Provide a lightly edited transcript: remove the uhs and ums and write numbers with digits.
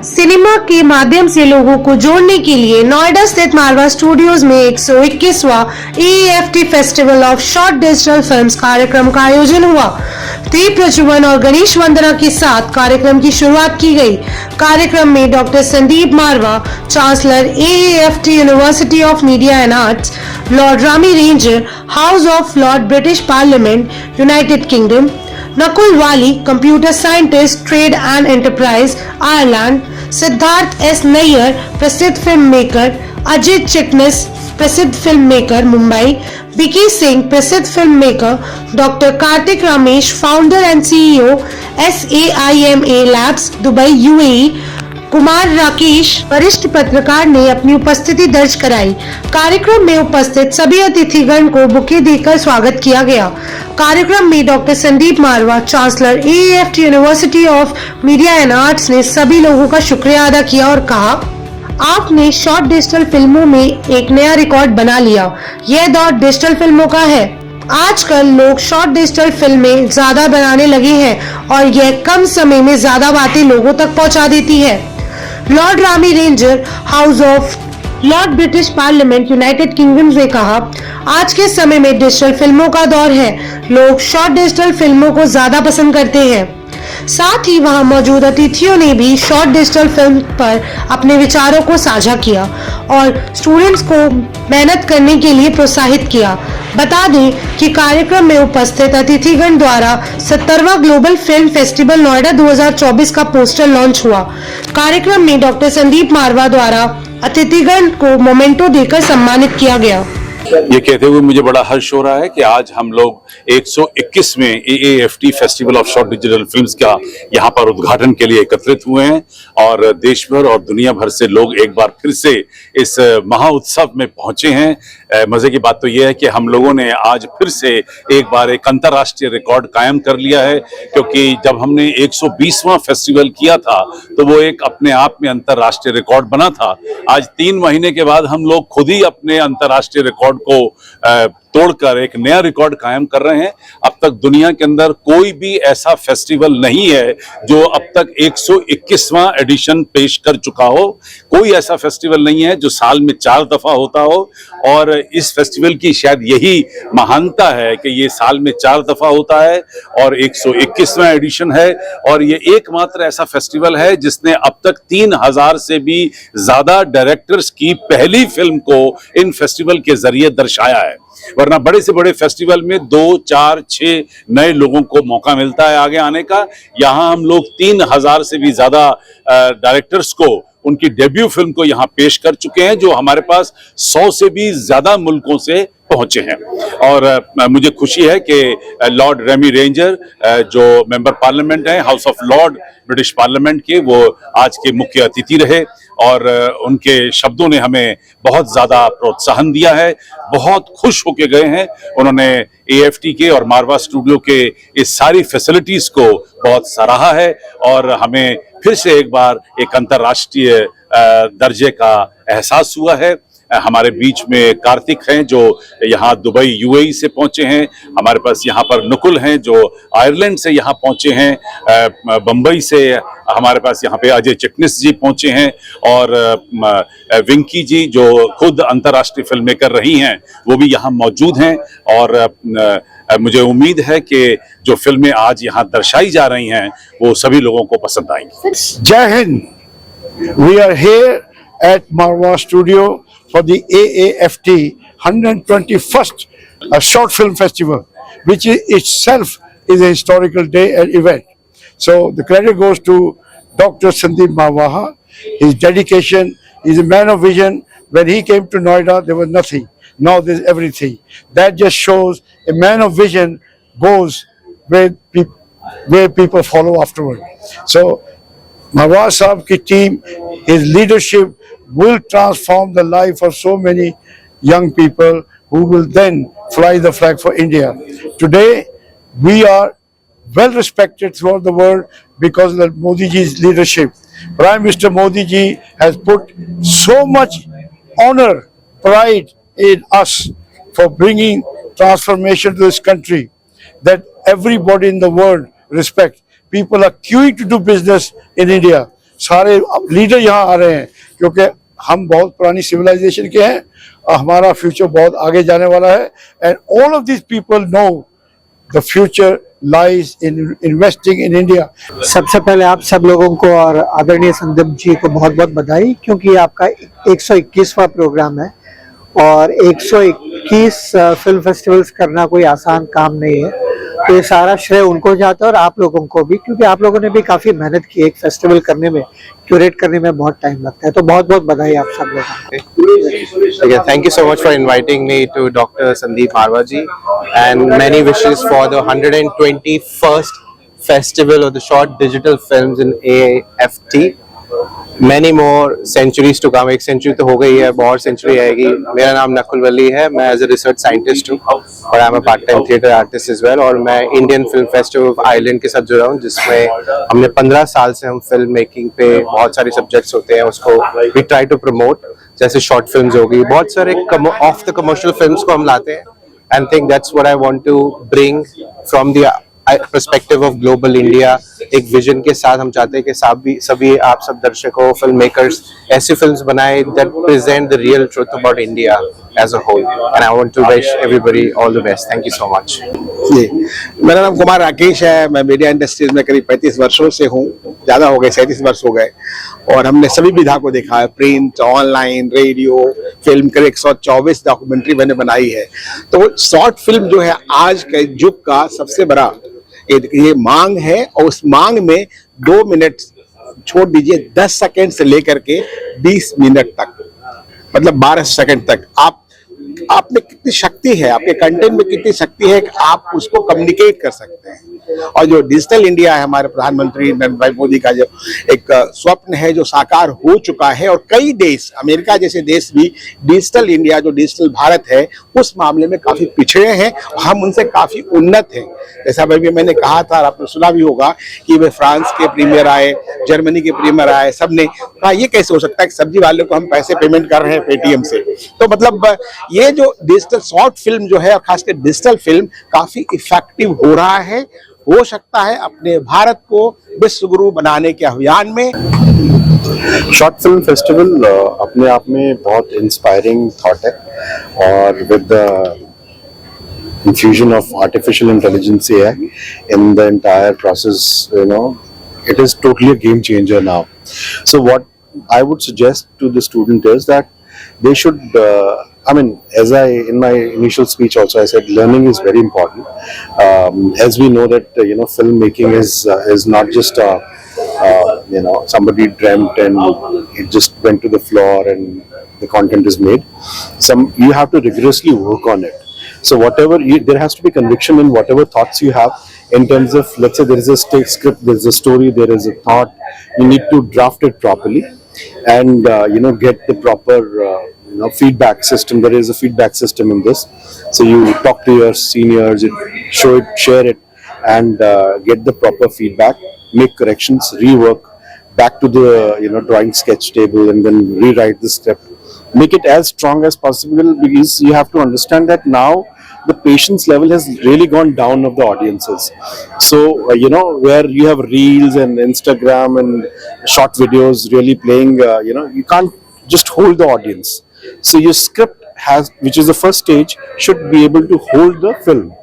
Cinema के माध्यम से लोगों को जोड़ने के लिए नोएडा स्थित मारवा स्टूडियोज में 121वां AAFT festival of short digital films कार्यक्रम का आयोजन हुआ। दीप प्रज्वलन और गणेश वंदना के साथ कार्यक्रम की शुरुआत की गई। कार्यक्रम में doctor Sandeep Marwah, chancellor AAFT university of media and arts, lord Rami Ranger, house of lord British parliament, United Kingdom, Nakul Wali, computer scientist, trade and enterprise, Ireland, Siddharth S Nayyar, प्रसिद्ध फिल्म मेकर, अजित चिटनिस, प्रसिद्ध फिल्म मेकर, मुंबई, विकी सिंह, प्रसिद्ध film maker, doctor Karthik Ramesh, founder and CEO SAIMA labs, Dubai, UAE, Kumar Rakesh, वरिष्ठ पत्रकार ने अपनी उपस्थिति दर्ज कराई। कार्यक्रम में उपस्थित सभी अतिथिगण को बुके देकर स्वागत किया गया। कार्यक्रम में doctor Sandeep Marwah, chancellor AAFT university of media and arts ने सभी लोगों का शुक्रिया अदा किया और कहा, आपने शॉर्ट डिजिटल फिल्मों में एक नया रिकॉर्ड बना लिया। यह दौर डिजिटल फिल्मों का है। आजकल लोग शॉर्ट डिजिटल फिल्में ज्यादा बनाने लगे हैं और यह कम समय में ज्यादा बातें लोगों तक पहुंचा देती है। Lord Rami Ranger, house of lord British parliament, United kingdom ने कहा, आज के समय में डिजिटल फिल्मों का दौर है। लोग शॉर्ट डिजिटल फिल्मों को ज्यादा पसंद करते हैं। साथ ही वहां मौजूद अतिथियों ने भी शॉर्ट डिजिटल फिल्म पर अपने विचारों को साझा किया और स्टूडेंट्स को मेहनत करने के लिए प्रोत्साहित किया। बता दें कि कार्यक्रम में उपस्थित अतिथिगण द्वारा 70वां ग्लोबल फिल्म फेस्टिवल नोएडा 2024 का पोस्टर लॉन्च हुआ। कार्यक्रम में डॉक्टर संदीप मारवा द्वारा अतिथिगण को मोमेंटो देकर सम्मानित किया गया। ये कहते हुए मुझे बड़ा हर्ष हो रहा है कि आज हम लोग 121वें AAFT festival of short digital films का यहाँ पर उद्घाटन के लिए एकत्रित हुए हैं और देश भर और दुनिया भर से लोग एक बार फिर से इस महा उत्सव में पहुंचे हैं। मजे की बात तो ये है कि हम लोगों ने आज फिर से एक बार एक अंतर्राष्ट्रीय रिकॉर्ड कायम कर लिया है, क्योंकि जब हमने 120वां फेस्टिवल किया था तो वो एक अपने आप में अंतर्राष्ट्रीय रिकॉर्ड बना था। आज 3 महीने के बाद हम लोग खुद ही अपने अंतर्राष्ट्रीय रिकॉर्ड को तोड़कर एक नया रिकॉर्ड कायम कर रहे हैं। अब तक दुनिया के अंदर कोई भी ऐसा फेस्टिवल नहीं है जो अब तक 121वां एडिशन पेश कर चुका हो। कोई ऐसा फेस्टिवल नहीं है जो साल में 4 दफा होता हो और इस फेस्टिवल की शायद यही महानता है कि ये साल में 4 दफा होता है और 121वां एडिशन है। और ये एकमात्र ऐसा फेस्टिवल है जिसने अब तक 3000 से भी ज्यादा डायरेक्टर्स की पहली फिल्म को इन फेस्टिवल के जरिए दर्शाया है। वरना बड़े से बड़े फेस्टिवल में 2, 4, 6 नए लोगों को मौका मिलता है आगे आने का। यहाँ हम लोग 3000 से भी ज्यादा डायरेक्टर्स को उनकी डेब्यू फिल्म को यहाँ पेश कर चुके हैं, जो हमारे पास 100 से भी ज्यादा मुल्कों से पहुंचे हैं। और मुझे खुशी है कि लॉर्ड रेमी रेंजर जो मेंबर पार्लियामेंट हैं, house of lord British parliament के, वो आज के मुख्य अतिथि रहे और उनके शब्दों ने हमें बहुत ज्यादा प्रोत्साहन दिया है। बहुत खुश होके गए हैं। उन्होंने AAFT के और मारवा स्टूडियो के इस सारी फैसिलिटीज को बहुत सराहा है और हमें फिर से एक बार एक अंतर्राष्ट्रीय दर्जे का एहसास हुआ है। हमारे बीच में कार्तिक हैं जो यहाँ दुबई UAE से पहुंचे हैं। हमारे पास यहाँ पर नकुल हैं जो आयरलैंड से यहाँ पहुंचे हैं। बम्बई से हमारे पास यहाँ पे अजय चिटनिस जी पहुंचे हैं और विंकी जी जो खुद अंतर्राष्ट्रीय फिल्म मेकर रही हैं वो भी यहाँ मौजूद हैं। और मुझे उम्मीद है कि जो फिल्में आज यहाँ दर्शाई जा रही हैं वो सभी लोगों को पसंद आएंगी। जय Hind. We are here at Marwa Studio for the AAFT 121st Short Film Festival, which itself is a historical day and event. So the credit goes to Dr. Sandeep Marwa. His dedication, he's a man of vision. When he came to Noida, there was nothing. Now there's everything. That just shows a man of vision goes where people follow afterward. So Marwa Saab ki team, his leadership will transform the life of so many young people who will then fly the flag for India. Today, we are well respected throughout the world because of Modi ji's leadership. Prime Minister Modi ji has put so much honor, pride in us for bringing transformation to this country that everybody in the world respects. People are queuing to do business in India. सारे leader यहाँ आ रहे हैं, क्योंकि हम बहुत पुरानी civilisation के हैं और हमारा फ्यूचर बहुत आगे जाने वाला है। And all of this people know the future lies in investing in India. सबसे पहले आप सब लोगों को और आदरणीय संदीप जी को बहुत बहुत बधाई, क्योंकि आपका 121वां प्रोग्राम है और 121 फिल्म फेस्टिवल्स करना कोई आसान काम नहीं है। तो ये सारा श्रेय उनको जाता है और आप लोगों को भी, क्योंकि आप लोगों ने भी काफी मेहनत की। एक फेस्टिवल करने में, क्यूरेट करने में बहुत टाइम लगता है। तो बहुत बहुत बधाई आप सब लोगों को। Thank you so much for inviting me to Dr. Sandeep Marwa ji, and many wishes for the 121st Festival of the Short Digital Films in AFT. Many more centuries to come. एक century तो हो गई है, बहुत century आएगी। मेरा नाम नकुल वली है, मैं एज ए रिसर्च साइंटिस्ट हूँ और I am a part time theatre artist as well. और मैं Indian film festival of island के साथ जुड़ा हूँ, जिसमें हमने 15 साल से हम फिल्म मेकिंग पे बहुत सारे सब्जेक्ट्स होते हैं, उसको वी ट्राई टू प्रमोट। जैसे शॉर्ट फिल्म्स होगी, बहुत सारे ऑफ द कमर्शियल फिल्म्स को हम लाते हैं। And think that's what I want to bring from the perspective of global India. एक विजन के साथ हम चाहते हैं कि सभी आप सब दर्शकों, फिल्म मेकर्स ऐसी फिल्म्स बनाए that present the real truth about India as a whole. And I want to wish everybody all the best. Thank you so much. जी, मेरा नाम कुमार राकेश है। मैं मीडिया इंडस्ट्रीज में करीब 35 वर्षों से हूँ, ज़्यादा हो गए, 37 वर्ष हो गए। और हमने सभी विधा को देखा है, प्रिंट, ऑनलाइन, रेडियो, फिल्म। करीब 124 डॉक्यूमेंट्री मैंने बनाई है। तो शॉर्ट फिल्म जो है आज के युग का सबसे बड़ा ये मांग है, और उस मांग में 2 मिनट छोड़ दीजिए, 10 सेकंड से लेकर के 20 मिनट तक, मतलब 12 सेकंड तक आप में कितनी शक्ति है, आपके कंटेंट में कितनी शक्ति है कि आप उसको कम्युनिकेट कर सकते हैं। और जो डिजिटल इंडिया है, हमारे प्रधानमंत्री नरेंद्र भाई मोदी का जो एक स्वप्न है, जो साकार हो चुका है, और कई देश, अमेरिका जैसे देश भी डिजिटल इंडिया, जो डिजिटल भारत है, उस मामले में काफी पिछड़े हैं। हम उनसे काफी उन्नत हैं। जैसा भाई मैंने कहा था, आपने सुना भी होगा कि वे फ्रांस के प्रीमियर आए, जर्मनी के प्रीमियर आए, सबने कहा ये कैसे हो सकता है कि सब्जी वाले को हम पैसे पेमेंट कर रहे हैं पेटीएम से। तो मतलब ये जो डिजिटल शॉर्ट फिल्म जो है, और खासकर डिजिटल फिल्म, काफी इफेक्टिव हो रहा है, हो सकता है अपने भारत को विश्व गुरु बनाने के अभियान में। शॉर्ट फिल्म फेस्टिवल अपने आप में बहुत इंस्पायरिंग थॉट है, और with the infusion of artificial intelligence AI in the entire process, it is totally a game changer now. So what I would suggest to the student is that they should, as in my initial speech also I said, learning is very important. As we know that filmmaking is not just somebody dreamt and it just went to the floor and the content is made. You have to rigorously work on it. So there has to be conviction in whatever thoughts you have, in terms of, let's say there is a script, there is a story, there is a thought. You need to draft it properly and get the proper feedback system. There is a feedback system in this, so you talk to your seniors, share it, and get the proper feedback, make corrections, rework back to the drawing sketch table, and then rewrite the script. Make it as strong as possible, because you have to understand that now the patience level has really gone down of the audiences. So where you have reels and Instagram and short videos really playing, you can't just hold the audience. So your script which is the first stage, should be able to hold the film.